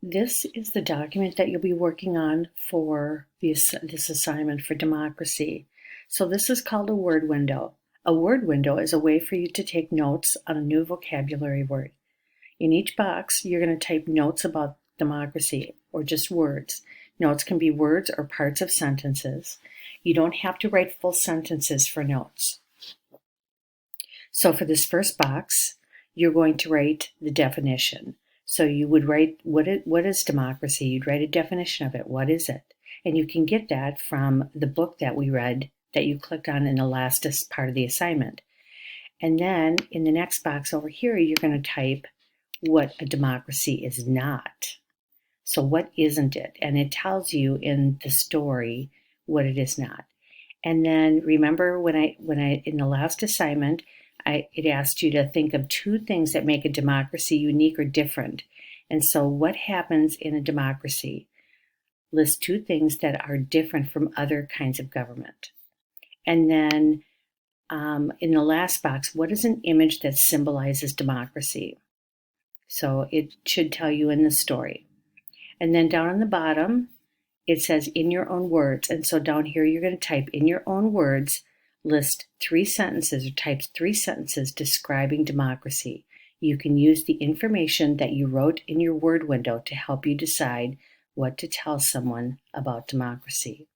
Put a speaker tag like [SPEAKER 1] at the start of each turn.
[SPEAKER 1] This is the document that you'll be working on for this assignment for democracy. So this is called a word window. A word window is a way for you to take notes on a new vocabulary word. In each box, you're going to type notes about democracy or just words. Notes can be words or parts of sentences. You don't have to write full sentences for notes. So for this first box, you're going to write the definition. So you would write, what is democracy? You'd write a definition of it. What is it? And you can get that from the book that we read that you clicked on in the last part of the assignment. And then in the next box over here, you're going to type what a democracy is not. So what isn't it? And it tells you in the story what it is not. And then remember when I in the last assignment, it asked you to think of 2 things that make a democracy unique or different. And so what happens in a democracy? List 2 things that are different from other kinds of government. And then in the last box, what is an image that symbolizes democracy? So it should tell you in the story. And then down on the bottom, it says in your own words. And so down here, you're going to type in your own words, list 3 sentences or type 3 sentences describing democracy. You can use the information that you wrote in your word window to help you decide what to tell someone about democracy.